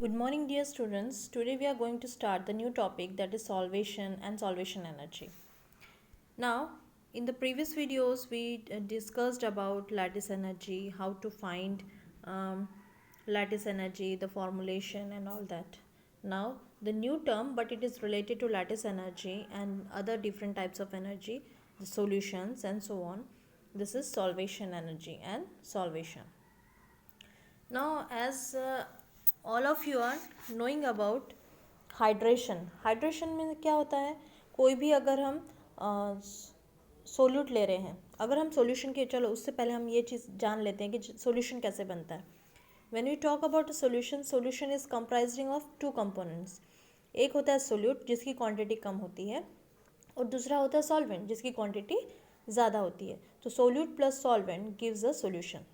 Good morning, dear students. Today we are going to start the new topic, that is solvation and solvation energy. Now, in the previous videos, we discussed about lattice energy, how to find lattice energy, the formulation, and all that. Now, the new term, but it is related to lattice energy and other different types of energy, the solutions, and so on. This is solvation energy and solvation. Now, as all of you are knowing about hydration में क्या होता है, कोई भी अगर हम solute ले रहे हैं, अगर हम सॉल्यूशन के, चलो उससे पहले हम ये चीज़ जान लेते हैं कि सॉल्यूशन कैसे बनता है. When we talk about a solution is comprising of two components. एक होता है सोल्यूट जिसकी क्वांटिटी कम होती है, और दूसरा होता है सॉल्वेंट जिसकी क्वांटिटी ज़्यादा होती है. तो solute plus solvent gives a solution.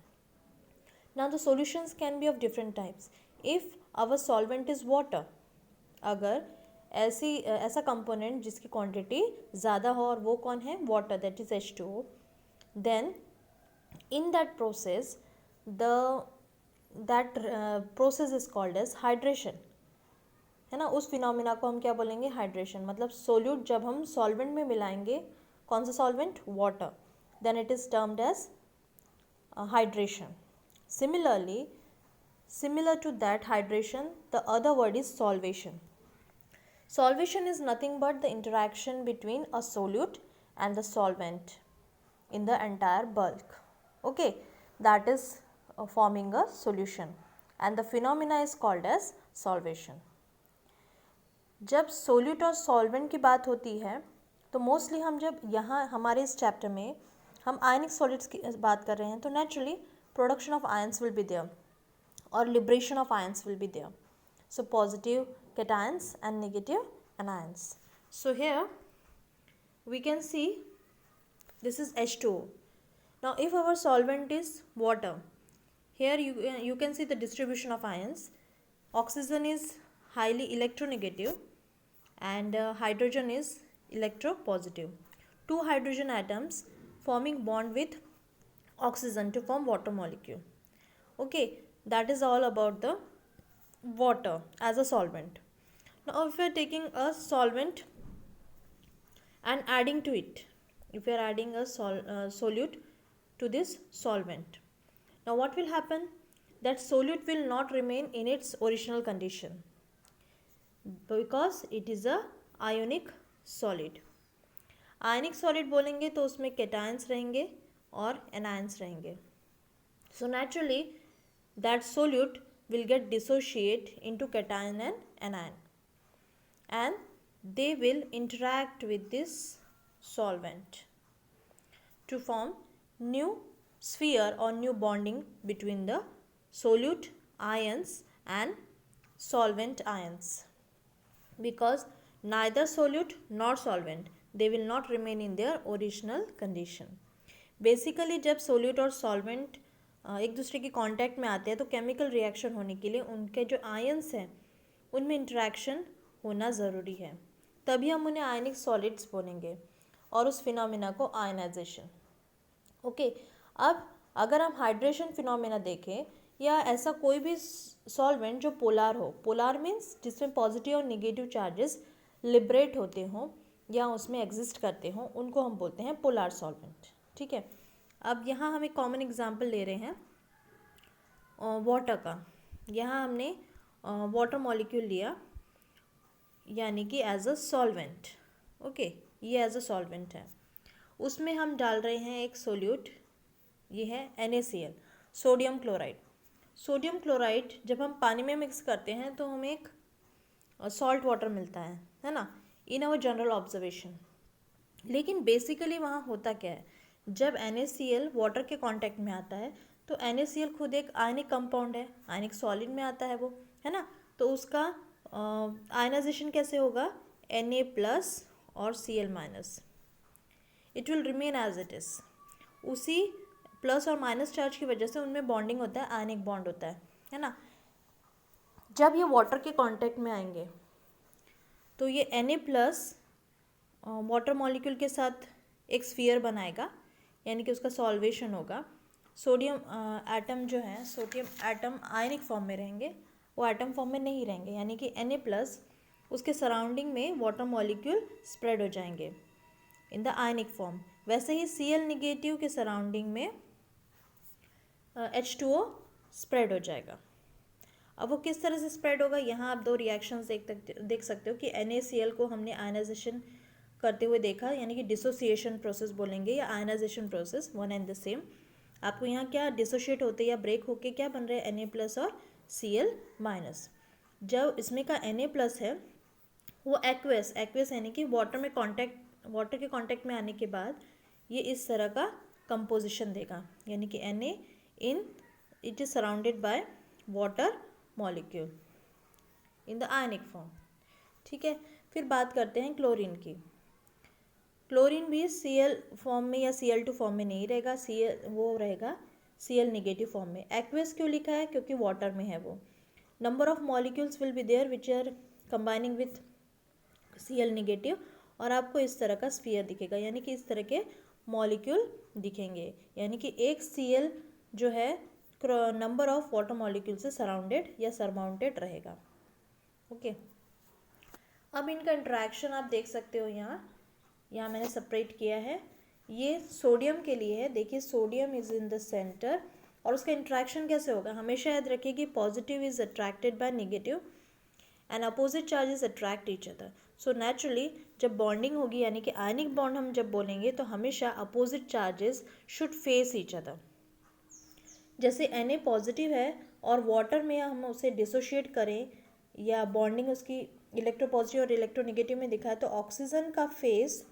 Now the solutions can be of different types. If our solvent is water, अगर ऐसा कंपोनेंट जिसकी क्वांटिटी ज़्यादा हो और वो कौन है, water, that is H2O, then in that process that process is called as hydration, है ना. उस फिनोमिना को हम क्या बोलेंगे, हाइड्रेशन. मतलब सोल्यूट जब हम सॉल्वेंट में मिलाएंगे, कौन सा solvent, water, then it is termed as hydration. Similar to that hydration, the other word is solvation. Solvation is nothing but the interaction between a solute and the solvent in the entire bulk. Okay, that is forming a solution, and the phenomena is called as solvation. जब solute और solvent की बात होती है तो mostly हम जब यहाँ हमारे इस चैप्टर में हम आयनिक सॉलिड्स की बात कर रहे हैं, तो naturally production of ions will be there or liberation of ions will be there. So positive cations and negative anions. So here we can see this is H2O. Now if our solvent is water, here you can see the distribution of ions. Oxygen is highly electronegative and hydrogen is electropositive. Two hydrogen atoms forming bond with oxygen to form water molecule. Okay, that is all about the water as a solvent. Now if we are taking a solvent and adding to it, if we are adding a solute to this solvent, now what will happen, that solute will not remain in its original condition because it is a ionic solid. Ionic solid बोलेंगे तो उसमें cations रहेंगे और anions रहेंगे. So naturally that solute will get dissociate into cation and anion, and they will interact with this solvent to form new sphere or new bonding between the solute ions and solvent ions, because neither solute nor solvent, they will not remain in their original condition. Basically जब solute और solvent एक दूसरे के contact में आते हैं तो chemical reaction होने के लिए उनके जो आयंस हैं उनमें इंटरेक्शन होना ज़रूरी है, तभी हम उन्हें आयनिक सॉलिड्स बोलेंगे, और उस फिनोमिना को आयनाइजेशन. ओके, अब अगर हम हाइड्रेशन फिनोमिना देखें या ऐसा कोई भी सॉल्वेंट जो पोलार हो, पोलार मीन्स जिसमें पॉजिटिव और निगेटिव चार्जेस लिबरेट होते हों या उसमें एग्जिस्ट करते हों, उनको हम बोलते हैं पोलार सॉल्वेंट. ठीक है, अब यहाँ हम एक कॉमन एग्जांपल ले रहे हैं वाटर का. यहाँ हमने वाटर मॉलिक्यूल लिया यानी कि एज अ सॉल्वेंट. ओके, ये एज अ सॉल्वेंट है. उसमें हम डाल रहे हैं एक सोल्यूट, ये है NaCl, sodium chloride. Sodium chloride जब हम पानी में मिक्स करते हैं तो हमें एक सॉल्ट वाटर मिलता है ना, इन आवर जनरल ऑब्जर्वेशन. लेकिन बेसिकली वहाँ होता क्या है, जब NaCl वाटर के कांटेक्ट में आता है तो NaCl खुद एक आयनिक कंपाउंड है, आयनिक सॉलिड में आता है वो, है ना. तो उसका आयनाइजेशन कैसे होगा, Na प्लस और Cl minus, it will remain as it is. उसी प्लस और माइनस चार्ज की वजह से उनमें बॉन्डिंग होता है, आयनिक बॉन्ड होता है ना. जब ये वाटर के कांटेक्ट में आएंगे तो ये Na प्लस वाटर मॉलिक्यूल के साथ एक स्फीयर बनाएगा, यानी कि उसका सॉल्वेशन होगा. सोडियम एटम जो है, सोडियम एटम आयनिक फॉर्म में रहेंगे, वो एटम फॉर्म में नहीं रहेंगे, यानी कि Na+ उसके सराउंडिंग में वाटर मॉलिक्यूल स्प्रेड हो जाएंगे इन द आयनिक फॉर्म। वैसे ही Cl निगेटिव के सराउंडिंग में H2O स्प्रेड हो जाएगा। अब वो किस तरह से स्प्रेड होगा, यहाँ आप दो रिएक्शंस देख सकते हो कि NaCl को हमने आयनाइजेशन करते हुए देखा, यानी कि डिसोसिएशन प्रोसेस बोलेंगे या ionization process, one and the same. आपको यहाँ क्या डिसोशिएट होते या ब्रेक होके क्या बन रहे हैं, Na+ और Cl-। जब इसमें का Na+ है वो एक्वेस यानी कि वाटर के कांटेक्ट में आने के बाद ये इस तरह का कंपोजिशन देगा, यानी कि Na it is surrounded by water molecule in the ionic form. ठीक है, फिर बात करते हैं क्लोरीन की। क्लोरीन भी Cl फॉर्म में या Cl2 फॉर्म में नहीं रहेगा, वो रहेगा Cl निगेटिव फॉर्म में। एक्वेस क्यों लिखा है, क्योंकि वाटर में है वो। Number of molecules will be there which are combining with Cl negative, और आपको इस तरह का स्फीयर दिखेगा, यानी कि इस तरह के मॉलिक्यूल दिखेंगे, यानी कि एक Cl जो है नंबर ऑफ वाटर मॉलिक्यूल से सराउंडेड या सरमाउंटेड रहेगा। ओके, अब इनका इंटरेक्शन आप देख सकते हो, यहाँ मैंने सेपरेट किया है। ये सोडियम के लिए है, देखिए sodium is in the centre, और उसका इंटरेक्शन कैसे होगा, हमेशा याद रखिए कि positive is attracted by negative and opposite charges attract each other. So naturally जब बॉन्डिंग होगी, यानी कि आयनिक बॉन्ड हम जब बोलेंगे, तो हमेशा opposite charges should face each other. जैसे Na पॉजिटिव है और वाटर में हम उसे डिसोशिएट करें या बॉन्डिंग उसकी इलेक्ट्रोपॉजिटिव और इलेक्ट्रोनेगेटिव में दिखा है, तो ऑक्सीजन का फेस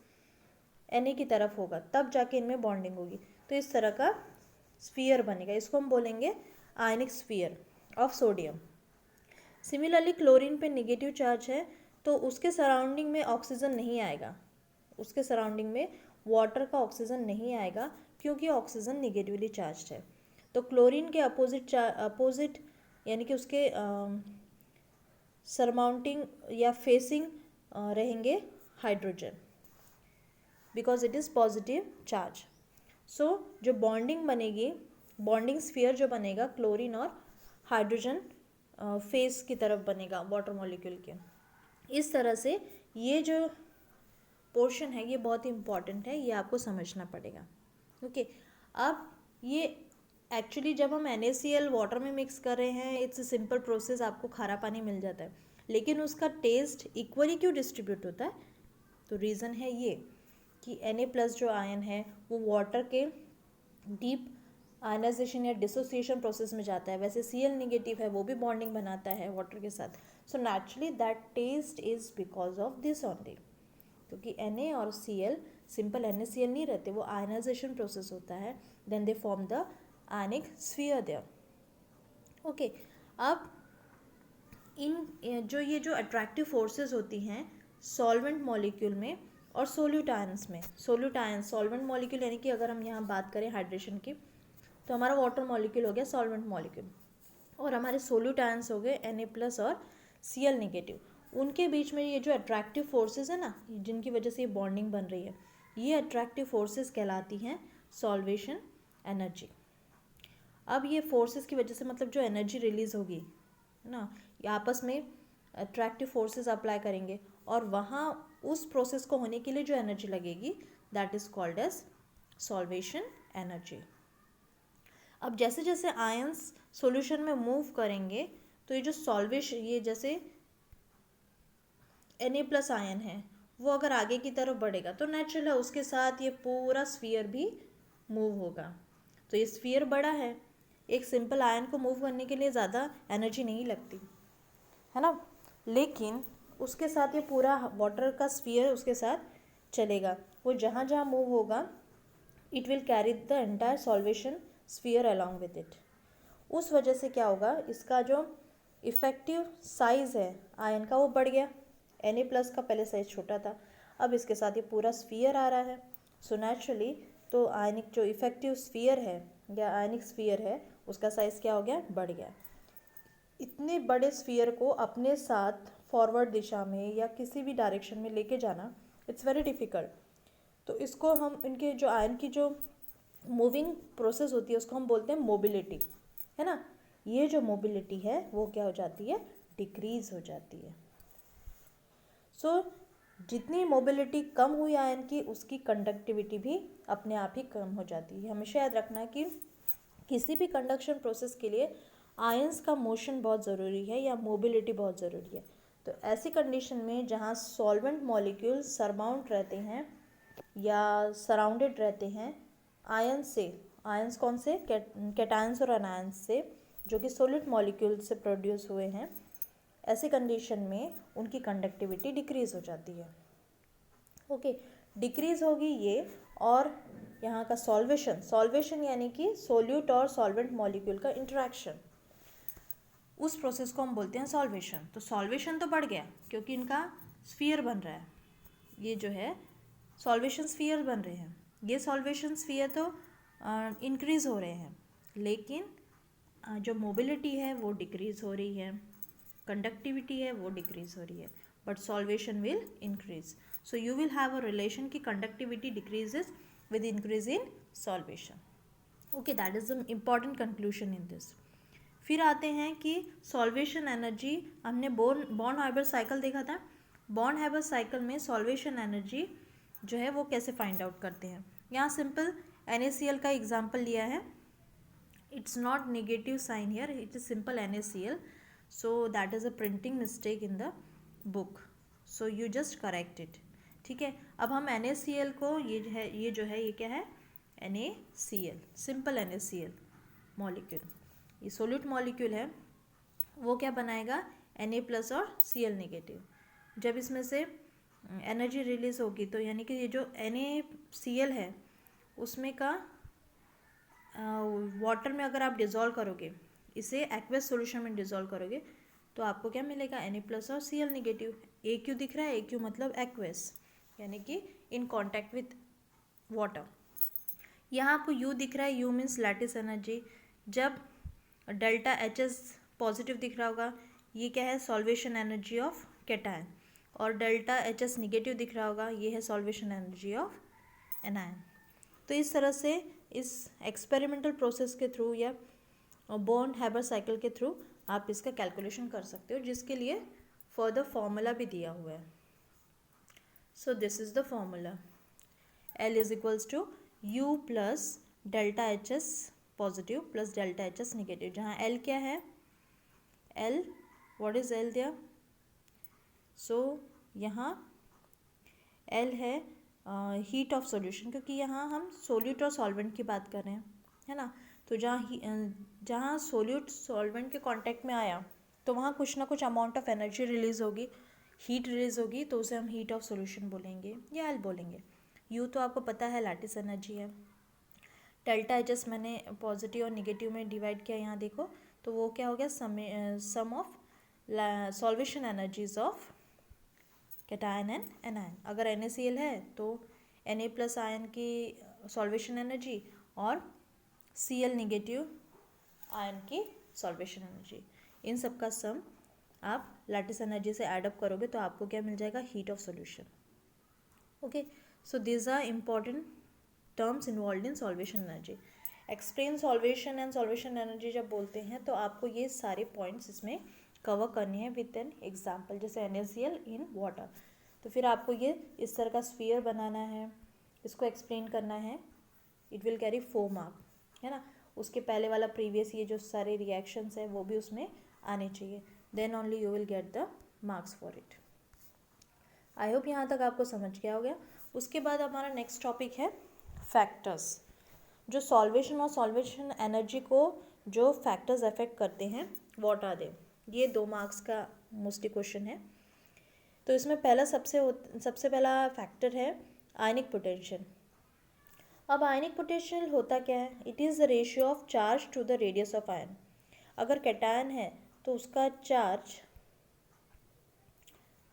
Na की तरफ होगा, तब जाके इनमें बॉन्डिंग होगी। तो इस तरह का स्फीयर बनेगा, इसको हम बोलेंगे ionic sphere of sodium. Similarly chlorine पे नेगेटिव चार्ज है, तो उसके सराउंडिंग में ऑक्सीजन नहीं आएगा, उसके सराउंडिंग में वाटर का ऑक्सीजन नहीं आएगा, क्योंकि ऑक्सीजन निगेटिवली चार्ज है। तो क्लोरीन के अपोजिट यानी कि उसके सरमाउंटिंग या फेसिंग रहेंगे hydrogen, because it is positive charge. So जो बॉन्डिंग बनेगी, बॉन्डिंग स्फीयर जो बनेगा क्लोरीन और हाइड्रोजन फेस की तरफ बनेगा वाटर मॉलिक्यूल के। इस तरह से ये जो पोर्शन है ये बहुत ही इम्पॉर्टेंट है, ये आपको समझना पड़ेगा। ओके, अब ये एक्चुअली जब हम NaCl वाटर में मिक्स कर रहे हैं, इट्स अ सिंपल प्रोसेस, आपको खारा पानी मिल जाता है, लेकिन उसका टेस्ट इक्वली क्यों डिस्ट्रीब्यूट होता है, तो रीज़न है ये कि Na+ जो आयन है वो वाटर के डीप आयनाइजेशन या डिसोसिएशन प्रोसेस में जाता है, वैसे Cl निगेटिव है वो भी बॉन्डिंग बनाता है वाटर के साथ। So naturally that taste is because of this only, क्योंकि Na और Cl सिंपल NaCl नहीं रहते, वो आयनाइजेशन प्रोसेस होता है, then they form the ionic sphere there. Okay, अब ये जो अट्रैक्टिव फोर्सेस होती हैं सॉल्वेंट मॉलिक्यूल में और सोल्यूट आयंस में। सोल्यूट आयंस सॉल्वेंट मॉलिक्यूल, यानी कि अगर हम यहाँ बात करें हाइड्रेशन की, तो हमारा वाटर मॉलिक्यूल हो गया सॉल्वेंट मॉलिक्यूल, और हमारे सोल्यूट आयंस हो गए Na+ और Cl निगेटिव। उनके बीच में ये जो अट्रैक्टिव फोर्सेस है ना, जिनकी वजह से ये बॉन्डिंग बन रही है, ये अट्रैक्टिव फोर्सेस कहलाती हैं सॉल्वेशन एनर्जी। अब ये फोर्सेस की वजह से मतलब जो एनर्जी रिलीज होगी है ना, ये आपस में अट्रैक्टिव फोर्सेस अप्लाई करेंगे, और वहाँ उस प्रोसेस को होने के लिए जो एनर्जी लगेगी that is called as solvation energy. अब जैसे जैसे आयंस सॉल्यूशन में मूव करेंगे, तो ये जो ये जैसे Na+ आयन है वो अगर आगे की तरफ बढ़ेगा, तो नेचुरल है उसके साथ ये पूरा स्फीयर भी मूव होगा। तो ये स्फीयर बड़ा है, एक सिंपल आयन को मूव करने के लिए ज़्यादा एनर्जी नहीं लगती है ना, लेकिन उसके साथ ये पूरा वाटर का स्फीयर उसके साथ चलेगा, वो जहाँ जहाँ मूव होगा it will carry the entire solvation sphere along with it. उस वजह से क्या होगा, इसका जो इफ़ेक्टिव साइज़ है आयन का वो बढ़ गया। Na+ का पहले साइज़ छोटा था, अब इसके साथ ये पूरा स्फीयर आ रहा है। सो नेचुरली तो आयनिक जो इफ़ेक्टिव स्फीयर है या आयनिक स्फीयर है उसका साइज़ क्या हो गया, बढ़ गया। इतने बड़े स्फीयर को अपने साथ फॉरवर्ड दिशा में या किसी भी डायरेक्शन में लेके जाना इट्स वेरी डिफ़िकल्ट। तो इसको हम इनके जो आयन की जो मूविंग प्रोसेस होती है उसको हम बोलते हैं मोबिलिटी, है ना। ये जो मोबिलिटी है वो क्या हो जाती है, डिक्रीज हो जाती है। सो जितनी मोबिलिटी कम हुई आयन की, उसकी कंडक्टिविटी भी अपने आप ही कम हो जाती है। हमेशा याद रखना कि किसी भी कंडक्शन प्रोसेस के लिए आयंस का मोशन बहुत ज़रूरी है या मोबिलिटी बहुत ज़रूरी है। तो ऐसी कंडीशन में जहाँ सॉल्वेंट मॉलिक्यूल सरमाउंट रहते हैं या सराउंडेड रहते हैं आयन से, आयंस कौन से, कैटायंस और अनायंस से, जो कि सॉलिड मॉलिक्यूल से प्रोड्यूस हुए हैं, ऐसी कंडीशन में उनकी कंडक्टिविटी डिक्रीज हो जाती है। ओके, डिक्रीज होगी ये। और यहाँ का सॉल्वेशन, सॉल्वेशन यानी कि सोल्यूट और सॉल्वेंट मॉलिक्यूल का इंटरेक्शन, उस प्रोसेस को हम बोलते हैं सॉल्वेशन। तो सॉल्वेशन तो बढ़ गया क्योंकि इनका स्फीयर बन रहा है, ये जो है सॉल्वेशन स्फीयर बन रहे हैं, ये सॉल्वेशन स्फीयर तो इंक्रीज हो रहे हैं, लेकिन जो मोबिलिटी है वो डिक्रीज हो रही है, कंडक्टिविटी है वो डिक्रीज हो रही है, but solvation will increase. So you will have a relation कि conductivity decreases with increase in solvation. Okay, that is the important conclusion in this. फिर आते हैं कि सॉल्वेशन एनर्जी, हमने बॉर्न हाइबर साइकिल देखा था। बॉर्न हाइबर साइकिल में solvation energy जो है वो कैसे फाइंड आउट करते हैं। यहाँ सिंपल NaCl का एग्जांपल लिया है। It's not negative sign here, it is simple NaCl, so that is a printing mistake in the book, so you just correct it. ठीक है, अब हम NaCl को, ये जो है ये क्या है, NaCl, सिंपल NaCl मॉलिक्यूल, ये सोल्यूट मॉलिक्यूल है, वो क्या बनाएगा, Na+ और Cl नेगेटिव। जब इसमें से एनर्जी रिलीज होगी तो यानी कि ये जो NaCl है उसमें का वाटर में अगर आप डिज़ोल्व करोगे, इसे एक्वस सॉल्यूशन में डिज़ोल्व करोगे, तो आपको क्या मिलेगा, Na+ और Cl नेगेटिव। Aq दिख रहा है, Aq मतलब एक्वस, यानी कि इन कांटेक्ट विथ वाटर। यहाँ आपको U दिख रहा है, U मीन्स लैटिस एनर्जी। जब डेल्टा HS पॉजिटिव दिख रहा होगा, ये क्या है, सॉल्वेशन एनर्जी ऑफ कैटायन, और डेल्टा HS निगेटिव दिख रहा होगा, ये है सॉल्वेशन एनर्जी ऑफ एनायन। तो इस तरह से इस एक्सपेरिमेंटल प्रोसेस के थ्रू या बॉर्न हाइबर साइकिल के थ्रू आप इसका कैलकुलेशन कर सकते हो, जिसके लिए फर्दर फॉर्मूला भी दिया हुआ है। So this is the formula. L is equals to U plus delta HS positive plus delta HS negative, जहाँ L क्या है, L, what is L there? So यहाँ L है हीट ऑफ सॉल्यूशन, क्योंकि यहाँ हम सोल्यूट और सॉल्वेंट की बात कर रहे हैं, है ना। तो जहाँ सोल्यूट सॉल्वेंट के कांटेक्ट में आया तो वहाँ कुछ ना कुछ अमाउंट ऑफ एनर्जी रिलीज होगी, हीट रिलीज होगी, तो उसे हम हीट ऑफ सॉल्यूशन बोलेंगे या एल बोलेंगे। यू तो आपको पता है लैटिस एनर्जी है। डेल्टा HS मैंने पॉजिटिव और निगेटिव में डिवाइड किया, यहाँ देखो, तो वो क्या हो गया, sum of solvation energies of cation and anion. अगर NaCl है तो Na+ आयन की सॉल्वेशन एनर्जी और Cl नेगेटिव आयन की सॉल्वेशन एनर्जी, इन सब का सम आप लैटिस एनर्जी से ऐडअप करोगे तो आपको क्या मिल जाएगा, heat of solution. Okay, so these are important terms involve in solvation energy. Explain solvation and solvation energy जब बोलते हैं तो आपको ये सारे पॉइंट्स इसमें कवर करनी है विद एन एग्जाम्पल, जैसे NaCl इन वाटर। तो फिर आपको ये इस तरह का स्फीयर बनाना है, इसको एक्सप्लेन करना है, इट विल कैरी 4 मार्क, है ना। उसके पहले वाला प्रीवियस ये जो सारे रिएक्शंस है वो भी उसमें आने चाहिए, then only you will get the marks for it. I hope यहाँ तक आपको समझ गया हो गया। उसके बाद हमारा नेक्स्ट टॉपिक है फैक्टर्स, जो सॉल्वेशन और सॉल्वेशन एनर्जी को जो फैक्टर्स अफेक्ट करते हैं, व्हाट आर दे। ये 2 मार्क्स का मोस्टली क्वेश्चन है। तो इसमें पहला सबसे पहला फैक्टर है आयनिक पोटेंशियल। अब आयनिक पोटेंशियल होता क्या है, it is the ratio of charge to the radius of ion. अगर कैटायन है तो उसका चार्ज,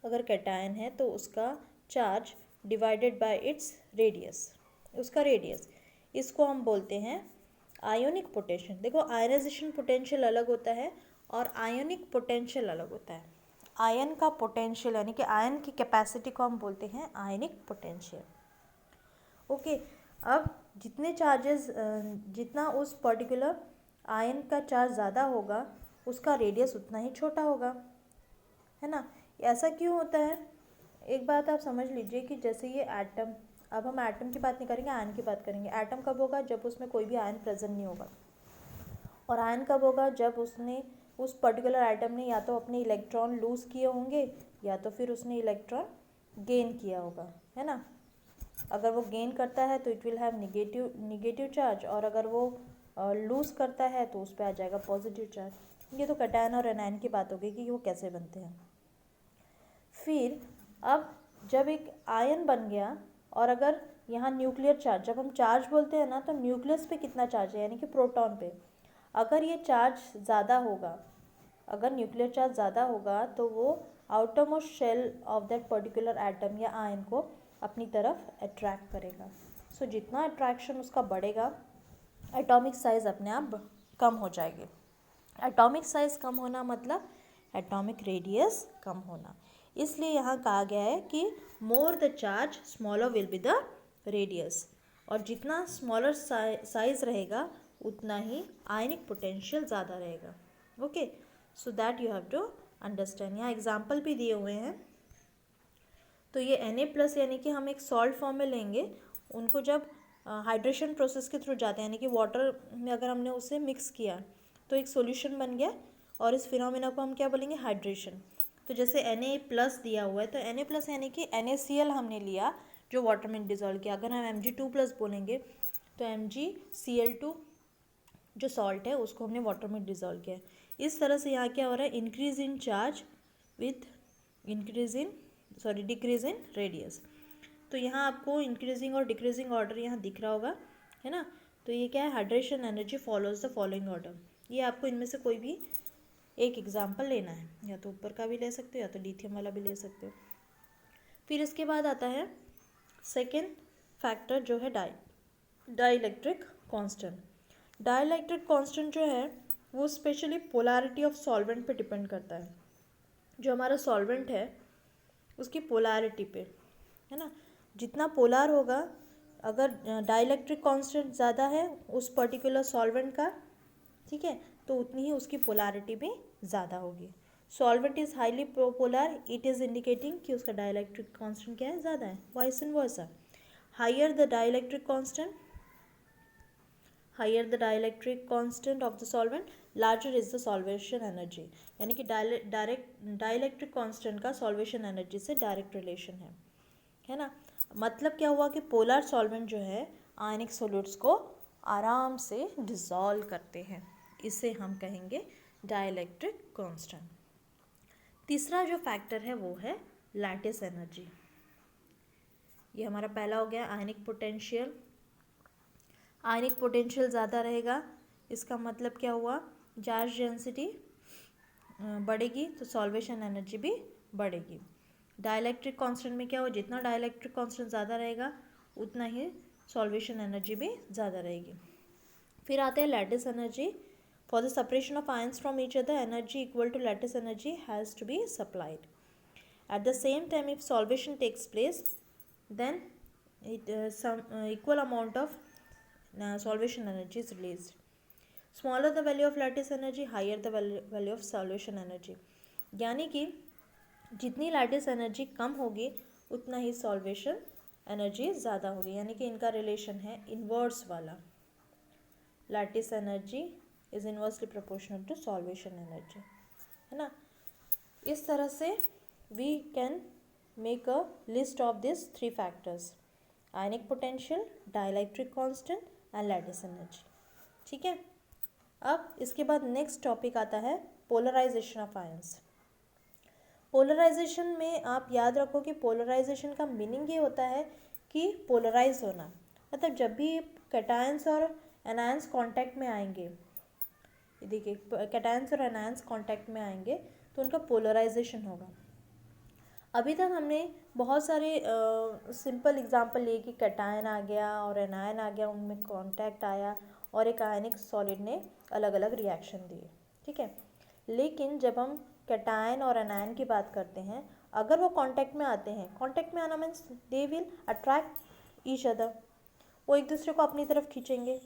अगर कैटायन है तो उसका charge divided by its radius, उसका रेडियस, इसको हम बोलते हैं आयोनिक पोटेंशियल। देखो, आयनाइजेशन पोटेंशियल अलग होता है और आयोनिक पोटेंशियल अलग होता है। आयन का पोटेंशियल यानी कि आयन की कैपेसिटी को हम बोलते हैं आयनिक पोटेंशियल। ओके, अब जितने चार्जेस, जितना उस पर्टिकुलर आयन का चार्ज ज़्यादा होगा उसका रेडियस उतना ही छोटा होगा, है ना। ऐसा क्यों होता है? एक बात आप समझ लीजिए कि जैसे ये एटम, अब हम एटम की बात नहीं करेंगे, आयन की बात करेंगे। एटम कब होगा? जब उसमें कोई भी आयन प्रेजेंट नहीं होगा। और आयन कब होगा? जब उसने, उस पर्टिकुलर आइटम ने या तो अपने इलेक्ट्रॉन लूज़ किए होंगे या तो फिर उसने इलेक्ट्रॉन गेन किया होगा, है ना। अगर वो गेन करता है तो it will have negative charge, और अगर वो लूज़ करता है तो उस पर आ जाएगा पॉजिटिव चार्ज। ये तो कैटायन और एनायन की बात हो गई कि वो कैसे बनते हैं। फिर अब जब एक आयन बन गया और अगर यहाँ न्यूक्लियर चार्ज, जब हम चार्ज बोलते हैं ना तो न्यूक्लियस पे कितना चार्ज है, यानी कि प्रोटॉन पे। अगर ये चार्ज ज़्यादा होगा, अगर न्यूक्लियर चार्ज ज़्यादा होगा तो वो outermost shell of that particular atom या आयन को अपनी तरफ अट्रैक्ट करेगा। सो जितना अट्रैक्शन उसका बढ़ेगा, एटॉमिक साइज़ अपने आप कम हो जाएगी। एटॉमिक साइज़ कम होना मतलब एटॉमिक रेडियस कम होना। इसलिए यहाँ कहा गया है कि more the charge smaller will be the radius, और जितना स्मॉलर साइज़ रहेगा उतना ही आयनिक पोटेंशियल ज़्यादा रहेगा। Okay, so that you have to understand. यहाँ एग्जाम्पल भी दिए हुए हैं। तो ये Na+ यानी कि हम एक सॉल्ट फॉर्म में लेंगे, उनको जब हाइड्रेशन प्रोसेस के थ्रू जाते हैं, यानी कि वाटर में अगर हमने उसे मिक्स किया तो एक सॉल्यूशन बन गया, और इस फिनोमेना को हम क्या बोलेंगे? हाइड्रेशन। तो जैसे Na+ दिया हुआ है तो Na+ यानी कि NaCl हमने लिया जो वाटर में डिज़ोल्व किया। अगर हम Mg2+ बोलेंगे तो MgCl2 जो सॉल्ट है उसको हमने वाटर में डिज़ोल्व किया। इस तरह से यहाँ क्या हो रहा है? Increase in charge with decrease in radius. तो यहाँ आपको इंक्रीजिंग और डिक्रीजिंग ऑर्डर यहाँ दिख रहा होगा, है ना। तो ये क्या है? Hydration energy follows the following order. ये आपको इनमें से कोई भी एक एग्जाम्पल लेना है, या तो ऊपर का भी ले सकते हो या तो लिथियम वाला भी ले सकते हो। फिर इसके बाद आता है सेकेंड फैक्टर जो है डाइलेक्ट्रिक कांस्टेंट। डाइलेक्ट्रिक कांस्टेंट जो है वो स्पेशली पोलैरिटी ऑफ सॉल्वेंट पे डिपेंड करता है। जो हमारा सॉल्वेंट है उसकी पोलैरिटी पे, है ना। जितना पोलर होगा, अगर डाइलेक्ट्रिक कांस्टेंट ज़्यादा है उस पर्टिकुलर सॉल्वेंट का, ठीक है, तो उतनी ही उसकी पोलैरिटी भी ज़्यादा होगी। Solvent is highly polar, it is indicating कि उसका डाइलेक्ट्रिक कांस्टेंट क्या है? ज़्यादा है। Vice and versa, higher the dielectric constant, higher the dielectric constant of the solvent, larger is the solvation energy. यानी कि डाइलेक्ट्रिक कांस्टेंट का सॉल्वेशन एनर्जी से डायरेक्ट रिलेशन है ना। मतलब क्या हुआ कि पोलर सॉल्वेंट जो है आयनिक सॉल्यूट्स को आराम से डिसॉल्व करते हैं, इसे हम कहेंगे डाइलेक्ट्रिक कांस्टेंट। तीसरा जो फैक्टर है वो है लैटिस एनर्जी। ये हमारा पहला हो गया आयनिक पोटेंशियल। आयनिक पोटेंशियल ज़्यादा रहेगा, इसका मतलब क्या हुआ? चार्ज डेंसिटी बढ़ेगी तो सॉल्वेशन एनर्जी भी बढ़ेगी। डाइलेक्ट्रिक कांस्टेंट में क्या हो? जितना डाइलेक्ट्रिक कांस्टेंट ज़्यादा रहेगा उतना ही सॉल्वेशन एनर्जी भी ज़्यादा रहेगी। फिर आते हैं lattice energy. For the separation of ions from each other, energy equal to lattice energy has to be supplied. At the same time if solvation takes place then some equal amount of solution energy is released. Smaller the value of lattice energy, higher the value of solution energy. यानी कि जितनी lattice energy कम होगी उतना ही solvation energy ज़्यादा होगी, यानी कि इनका रिलेशन है इन्वर्स वाला। Lattice energy is inversely proportional to solvation energy, है ना। इस तरह से we can make a list of these three factors: ionic potential, dielectric constant and lattice energy। ठीक है, अब इसके बाद नेक्स्ट टॉपिक आता है पोलराइजेशन ऑफ आयंस। पोलराइजेशन में आप याद रखो कि पोलराइजेशन का मीनिंग ये होता है कि पोलराइज होना, मतलब जब भी कैटायंस और एनायंस कांटेक्ट में आएंगे, देखिए कैटायंस और एनायंस कांटेक्ट में आएंगे तो उनका पोलराइजेशन होगा। अभी तक हमने बहुत सारे सिंपल एग्जांपल लिए कि कैटायन आ गया और एनायन आ गया, उनमें कांटेक्ट आया और एक आयनिक सॉलिड ने अलग अलग रिएक्शन दिए, ठीक है। लेकिन जब हम कैटायन और एनायन की बात करते हैं, अगर वो कांटेक्ट में आते हैं, कांटेक्ट में आना means they will attract each other, वो एक दूसरे को अपनी तरफ खींचेंगे,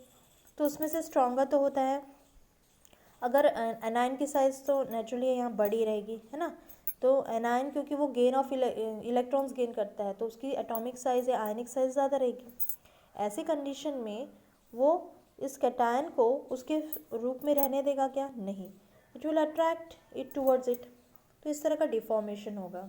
तो उसमें से स्ट्रॉन्गर तो होता है अगर एनायन की साइज़ तो नेचुरली यहाँ बड़ी रहेगी, है ना। तो एनायन क्योंकि वो गेन ऑफ इलेक्ट्रॉन्स गेन करता है, तो उसकी एटॉमिक साइज़ या आयनिक साइज़ ज़्यादा रहेगी। ऐसी कंडीशन में वो इस कैटायन को उसके रूप में रहने देगा क्या? नहीं, it will attract it towards it. तो इस तरह का डिफॉर्मेशन होगा।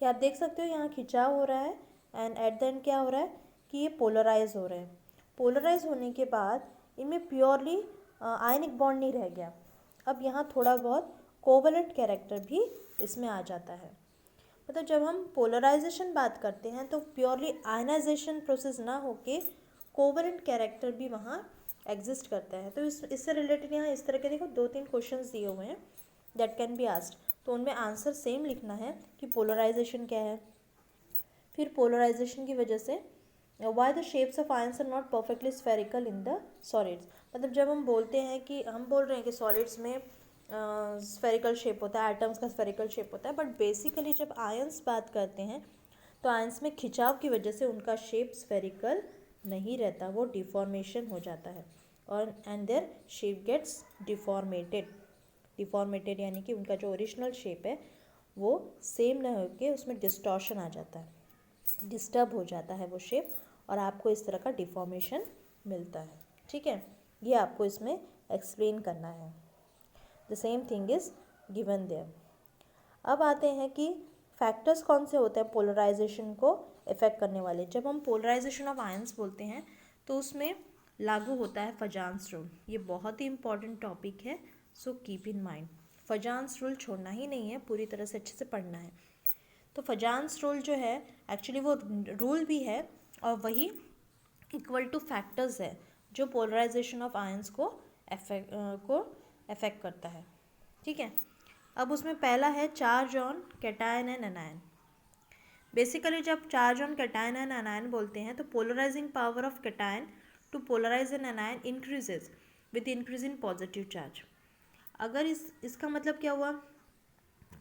ये आप देख सकते हो यहाँ खिंचाव हो रहा है एंड एट द एंड क्या हो रहा है कि ये पोलराइज हो रहे हैं। पोलराइज होने के बाद इनमें प्योरली आयनिक बॉन्ड नहीं रह गया। अब यहाँ थोड़ा बहुत कोवलेंट कैरेक्टर भी इसमें आ जाता है। मतलब जब हम पोलराइजेशन बात करते हैं तो प्योरली आयनाइजेशन प्रोसेस ना होके कोवलेंट कैरेक्टर भी वहाँ एग्जिस्ट करता है। तो इससे रिलेटेड यहाँ इस तरह के देखो 2-3 क्वेश्चंस दिए हुए हैं दैट कैन बी आस्क्ड। तो उनमें आंसर सेम लिखना है कि पोलराइजेशन क्या है, फिर पोलराइजेशन की वजह से why the shapes of ions are not perfectly spherical in the solids. मतलब जब हम बोलते हैं कि हम बोल रहे हैं कि सॉलिड्स में स्फेरिकल शेप होता है, एटम्स का स्फेरिकल शेप होता है, बट बेसिकली जब आयंस बात करते हैं तो आयंस में खिंचाव की वजह से उनका शेप स्फेरिकल नहीं रहता, वो डिफॉर्मेशन हो जाता है और एंड देयर शेप गेट्स डिफॉर्मेटेड यानी कि उनका जो ओरिजिनल शेप है वो सेम न होकर उसमें डिस्टॉर्शन आ जाता है, डिस्टर्ब हो जाता है वो शेप और आपको इस तरह का डिफॉर्मेशन मिलता है। ठीक है, ये आपको इसमें एक्सप्लेन करना है। The same thing is given there. अब आते हैं कि फैक्टर्स कौन से होते हैं पोलराइजेशन को इफेक्ट करने वाले। जब हम पोलराइजेशन ऑफ आयंस बोलते हैं तो उसमें लागू होता है फजान्स रूल। ये बहुत ही इंपॉर्टेंट टॉपिक है, so keep in mind. फजान्स rule छोड़ना ही नहीं है, पूरी तरह से अच्छे से पढ़ना है। तो फजान्स रूल जो है एक्चुअली वो रूल भी है और वही इक्वल टू फैक्टर्स है जो पोलराइजेशन ऑफ आयंस को अफेक्ट करता है। ठीक है, अब उसमें पहला है charge on cation and anion. Basically जब charge on cation and anion बोलते हैं तो polarizing power of cation to polarize an anion increases with increase in positive charge. अगर इसका मतलब क्या हुआ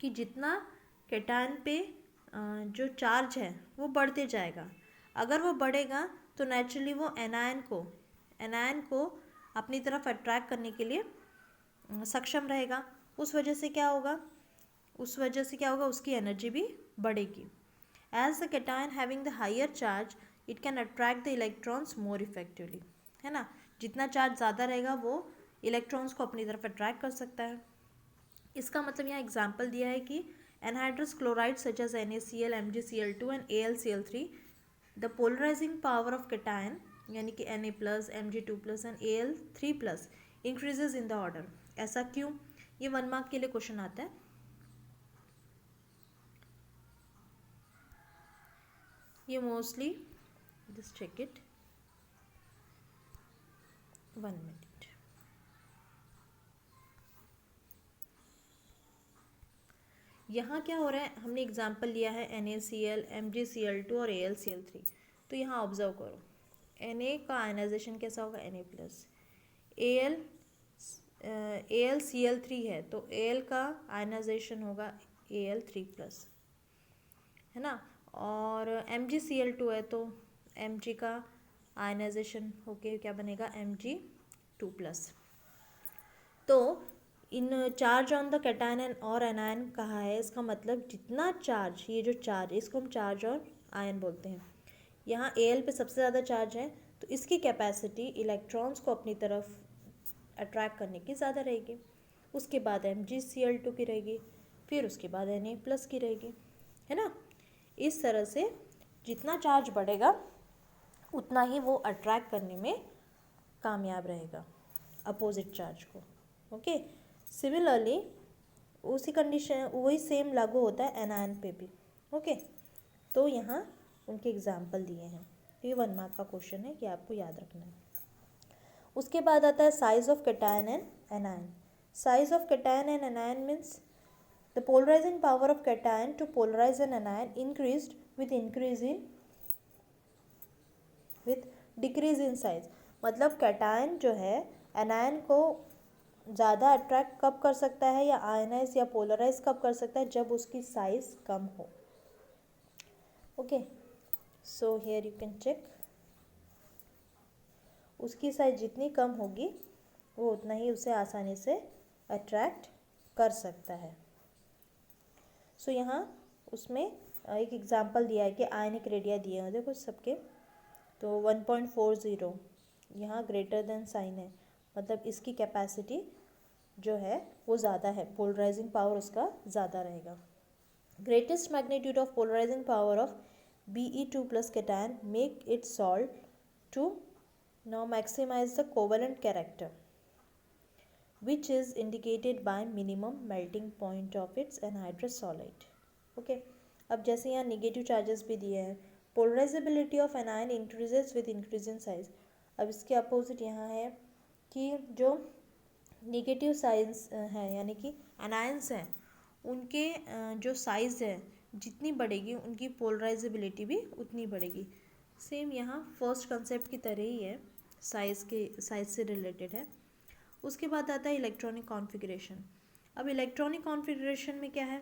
कि जितना कैटायन पे जो चार्ज है वो बढ़ते जाएगा, अगर वो बढ़ेगा तो नेचुरली वो एनायन को अपनी तरफ अट्रैक्ट करने के लिए सक्षम रहेगा। उस वजह से क्या होगा उसकी एनर्जी भी बढ़ेगी। As the cation having the higher charge it can attract the electrons more effectively, है ना। जितना चार्ज ज़्यादा रहेगा वो इलेक्ट्रॉन्स को अपनी तरफ अट्रैक्ट कर सकता है। इसका मतलब यहाँ एग्जाम्पल दिया है कि anhydrous chloride such as NaCl, MgCl2 and AlCl3, the polarizing power of cation यानी कि Na+, Mg2+ and Al3+ increases in the order. ऐसा क्यों? ये 1 मार्क के लिए क्वेश्चन आता है। ये mostly just check it 1 minute. यहाँ क्या हो रहा है, हमने एग्जाम्पल लिया है NaCl, MgCl2 और AlCl3। तो यहाँ ऑब्जर्व करो, Na का आयनाइजेशन कैसा होगा Na+, AlCl3 है तो Al का आयनाइजेशन होगा Al3+, है ना। और MgCl2 है तो Mg का आयनाइजेशन होके क्या बनेगा Mg2+। तो in charge on the cation और एनायन कहा है, इसका मतलब जितना चार्ज, ये जो चार्ज इसको हम चार्ज ऑन आयन बोलते हैं। यहाँ Al पे सबसे ज़्यादा चार्ज है तो इसकी कैपेसिटी इलेक्ट्रॉन्स को अपनी तरफ अट्रैक्ट करने की ज़्यादा रहेगी। उसके बाद MgCl2 की रहेगी, फिर उसके बाद Na+ की रहेगी, है ना। इस तरह से जितना चार्ज बढ़ेगा उतना ही वो अट्रैक्ट करने में कामयाब रहेगा अपोजिट चार्ज को। ओके, सिमिलरली उसी कंडीशन वही सेम लागू होता है एनायन पे भी। ओके, तो यहाँ उनके एग्जाम्पल दिए हैं। ये 1 मार्क का क्वेश्चन है कि आपको याद रखना है। उसके बाद आता है size of cation and anion. Size of cation and anion means the polarizing power of cation to polarize an anion increased with decrease in size. मतलब कैटायन जो है एनायन को ज़्यादा अट्रैक्ट कब कर सकता है या आयनाइज या पोलराइज कब कर सकता है, जब उसकी साइज कम हो। Okay, so here you can check, उसकी साइज जितनी कम होगी वो उतना ही उसे आसानी से अट्रैक्ट कर सकता है। सो यहाँ उसमें एक एग्जांपल दिया है कि आयनिक रेडिया दिए हैं देखो सबके, तो 1.40 यहाँ ग्रेटर देन साइन है, मतलब इसकी कैपेसिटी जो है वो ज़्यादा है, पोलराइजिंग पावर उसका ज़्यादा रहेगा। Greatest magnitude of polarizing power of Be2 plus cation make it salt to now maximize the covalent character, which is indicated by minimum melting point of its anhydrous solid. Okay, अब जैसे यहाँ negative charges भी दिए हैं, polarisability of anion increases with increase in size. अब इसके opposite यहाँ है कि जो नेगेटिव साइंस है यानी कि एनायंस हैं उनके जो साइज़ है जितनी बढ़ेगी उनकी पोलराइजेबिलिटी भी उतनी बढ़ेगी। सेम यहाँ फर्स्ट कंसेप्ट की तरह ही है, साइज से रिलेटेड है। उसके बाद आता है इलेक्ट्रॉनिक कॉन्फ़िगरेशन। अब इलेक्ट्रॉनिक कॉन्फ़िगरेशन में क्या है,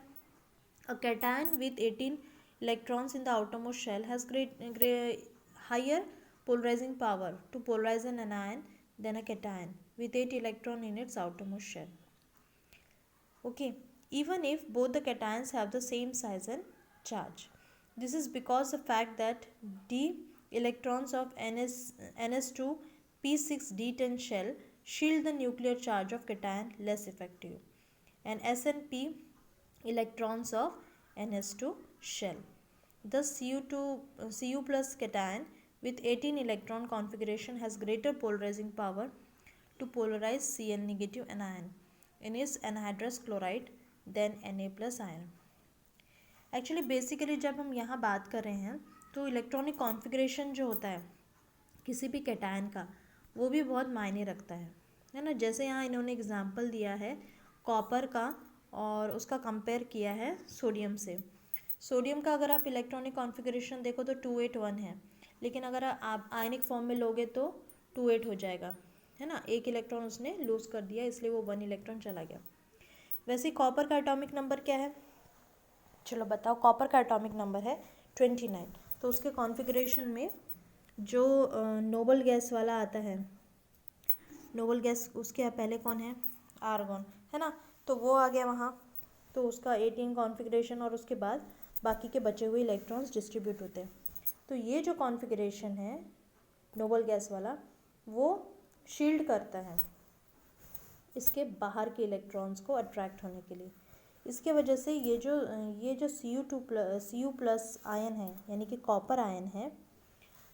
a cation with 18 electrons in the outermost shell has higher polarizing power to polarize an anion than a cation with 8 electron in its outermost shell. Okay, even if both the cations have the same size and charge. This is because the fact that d electrons of ns2 p6d10 shell shield the nuclear charge of cation less effective, and s and p electrons of ns2 shell. Thus Cu plus cation with 18 electron configuration has greater polarizing power to polarize Cl negative anion in its anhydrous chloride than Na plus ion. Actually basically जब हम यहाँ बात कर रहे हैं तो electronic configuration जो होता है किसी भी कैटायन का वो भी बहुत मायने रखता है ना। जैसे यहाँ इन्होंने एग्जांपल दिया है कॉपर का और उसका कंपेयर किया है सोडियम से। सोडियम का अगर आप इलेक्ट्रॉनिक कॉन्फ़िगरेशन देखो तो 281 है, लेकिन अगर आप आयनिक फॉर्म में लोगे तो 28 हो जाएगा, है ना। एक इलेक्ट्रॉन उसने लूज़ कर दिया इसलिए वो 1 इलेक्ट्रॉन चला गया। वैसे कॉपर का एटॉमिक नंबर क्या है, चलो बताओ। कॉपर का एटॉमिक नंबर है 29। तो उसके कॉन्फ़िगरेशन में जो नोबल गैस वाला आता है, नोबल गैस उसके पहले कौन है, आर्गन, है ना। तो वो आ गया वहाँ, तो उसका 18 कॉन्फ़िगरेशन और उसके बाद बाकी के बचे हुए इलेक्ट्रॉन्स डिस्ट्रीब्यूट होते हैं। तो ये जो कॉन्फ़िगरेशन है नोबल गैस वाला वो शील्ड करता है इसके बाहर के इलेक्ट्रॉन्स को अट्रैक्ट होने के लिए। इसके वजह से ये जो Cu प्लस आयन है यानी कि कॉपर आयन है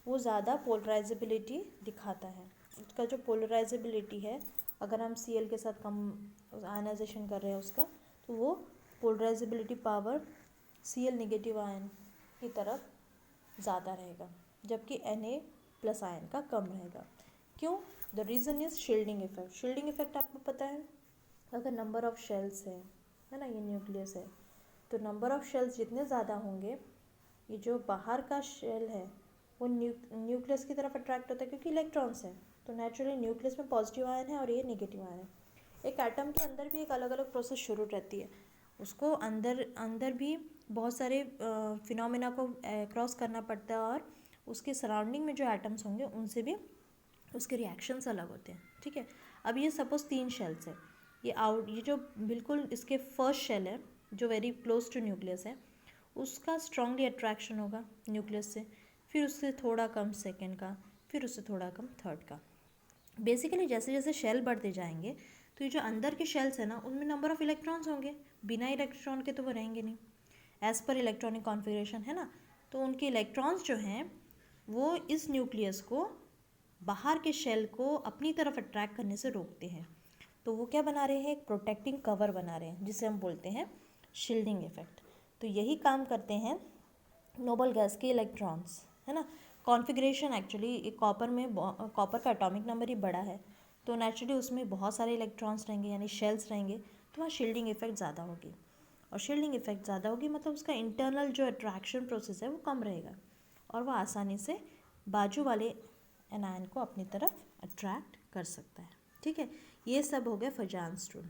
वो ज़्यादा पोलराइजेबिलिटी दिखाता है। उसका जो पोलराइजेबिलिटी है अगर हम Cl के साथ कम आयनाइजेशन कर रहे हैं उसका, तो वो polarisability power Cl negative ion की तरफ ज़्यादा रहेगा, जबकि Na प्लस आयन का कम रहेगा। क्यों? The reason is shielding effect. Shielding effect आपको पता है, अगर नंबर ऑफ़ शेल्स है ना, ये न्यूक्लियस है, तो नंबर ऑफ़ शेल्स जितने ज़्यादा होंगे ये जो बाहर का शेल है वो न्यूक्लियस की तरफ अट्रैक्ट होता है क्योंकि इलेक्ट्रॉन्स हैं। तो नेचुरली न्यूक्लियस में पॉजिटिव आयन है और ये नेगेटिव आयन है। एक एटम के अंदर भी एक अलग अलग प्रोसेस शुरू रहती है, उसको अंदर भी बहुत सारे फिनोमेना को क्रॉस करना पड़ता है और उसके सराउंडिंग में जो एटम्स होंगे उनसे भी उसके रिएक्शंस अलग होते हैं। ठीक है, अब ये सपोज़ 3 शेल्स है, ये जो बिल्कुल इसके फर्स्ट शेल है जो वेरी क्लोज टू न्यूक्लियस है उसका स्ट्रांगली अट्रैक्शन होगा न्यूक्लियस से, फिर उससे थोड़ा कम सेकेंड का, फिर उससे थोड़ा कम थर्ड का। बेसिकली जैसे जैसे शेल बढ़ते जाएंगे तो ये जो अंदर के शेल्स है ना उनमें नंबर ऑफ़ इलेक्ट्रॉन्स होंगे, बिना इलेक्ट्रॉन के तो वो रहेंगे नहीं एज़ पर इलेक्ट्रॉनिक कॉन्फ़िगरेशन, है ना। तो उनके इलेक्ट्रॉन्स जो हैं वो इस न्यूक्लियस को बाहर के शेल को अपनी तरफ अट्रैक्ट करने से रोकते हैं। तो वो क्या बना रहे हैं, एक प्रोटेक्टिंग कवर बना रहे हैं जिसे हम बोलते हैं शील्डिंग इफेक्ट। तो यही काम करते हैं नोबल गैस के इलेक्ट्रॉन्स, है ना। कॉन्फ़िगरेशन एक्चुअली कॉपर में कॉपर का एटॉमिक नंबर ही बड़ा है तो नेचुरली उसमें बहुत सारे इलेक्ट्रॉन्स रहेंगे यानी शेल्स रहेंगे, तो वहाँ शील्डिंग इफेक्ट ज़्यादा होगी। और शील्डिंग इफेक्ट ज़्यादा होगी मतलब उसका इंटरनल जो अट्रैक्शन प्रोसेस है वो कम रहेगा और वह आसानी से बाजू वाले एनायन को अपनी तरफ अट्रैक्ट कर सकता है। ठीक है, ये सब हो गया फजान्स रूल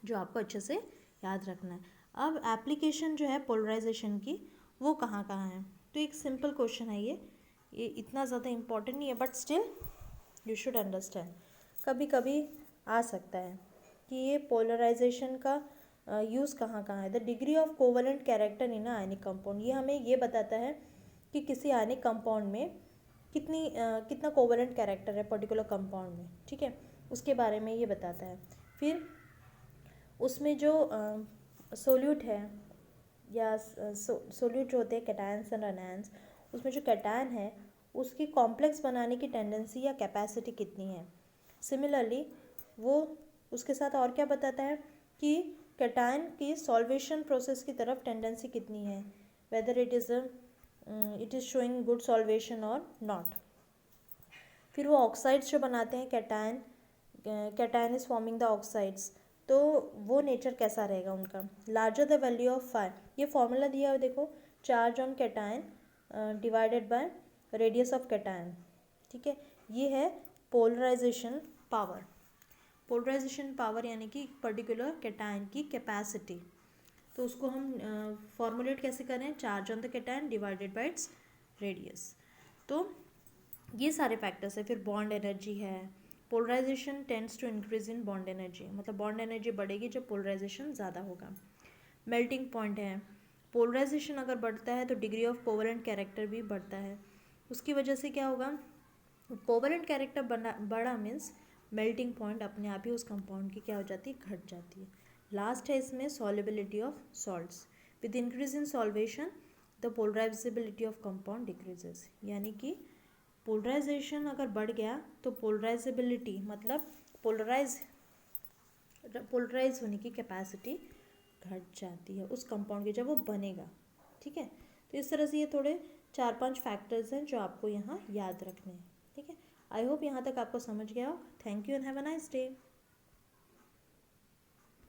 जो आपको अच्छे से याद रखना है। अब एप्लीकेशन जो है पोलराइजेशन की वो कहाँ कहाँ है, तो एक सिंपल क्वेश्चन है ये इतना ज़्यादा इम्पोर्टेंट नहीं है but still you should understand. कभी कभी आ सकता है कि ये पोलराइजेशन का यूज़ कहाँ कहाँ है। The degree of covalent character in ionic compound, ये हमें ये बताता है कि किसी आयनिक कंपाउंड में कितना कोवलेंट कैरेक्टर है पर्टिकुलर कंपाउंड में, ठीक है, उसके बारे में ये बताता है। फिर उसमें जो सोल्यूट है या सोल्यूट जो होते हैं कैटायंस एंड अनायंस, उसमें जो कैटायन है उसकी कॉम्प्लेक्स बनाने की टेंडेंसी या कैपेसिटी कितनी है। सिमिलरली वो उसके साथ और क्या बताता है कि कैटायन की सॉल्वेशन प्रोसेस की तरफ टेंडेंसी कितनी है, whether it is showing good solvation और नॉट। फिर वो ऑक्साइड्स जो बनाते हैं cation is forming the oxides, तो वो नेचर कैसा रहेगा उनका। Larger the value of fire, ये फॉर्मूला दिया है देखो, charge on cation divided by radius of cation, ठीक है। ये है पोलराइजेशन पावर। पोलराइजेशन पावर यानी कि पर्टिकुलर कैटायन की कैपेसिटी, तो उसको हम फॉर्मुलेट कैसे करें, charge on the cation divided by its radius. तो ये सारे फैक्टर्स है। फिर बॉन्ड एनर्जी है, polarization tends to increase in bond energy, मतलब बॉन्ड एनर्जी बढ़ेगी जब पोलराइजेशन ज़्यादा होगा। मेल्टिंग पॉइंट है, पोलराइजेशन अगर बढ़ता है तो डिग्री ऑफ कोवलेंट कैरेक्टर भी बढ़ता है। उसकी वजह से क्या होगा, कोवलेंट कैरेक्टर बढ़ा मीन्स मेल्टिंग पॉइंट अपने आप ही उस कंपाउंड की क्या हो जाती है, घट जाती है। लास्ट है इसमें solubility of salts, with increase in solvation the polarisability of compound decreases, यानी कि पोलराइजेशन अगर बढ़ गया तो पोलराइजेबिलिटी मतलब पोलराइज होने की कैपेसिटी घट जाती है उस कंपाउंड की जब वो बनेगा, ठीक है। तो इस तरह से ये थोड़े 4-5 फैक्टर्स हैं जो आपको यहाँ याद रखने हैं, ठीक है। आई होप यहाँ तक आपको समझ गया हो। Thank you and have a nice day.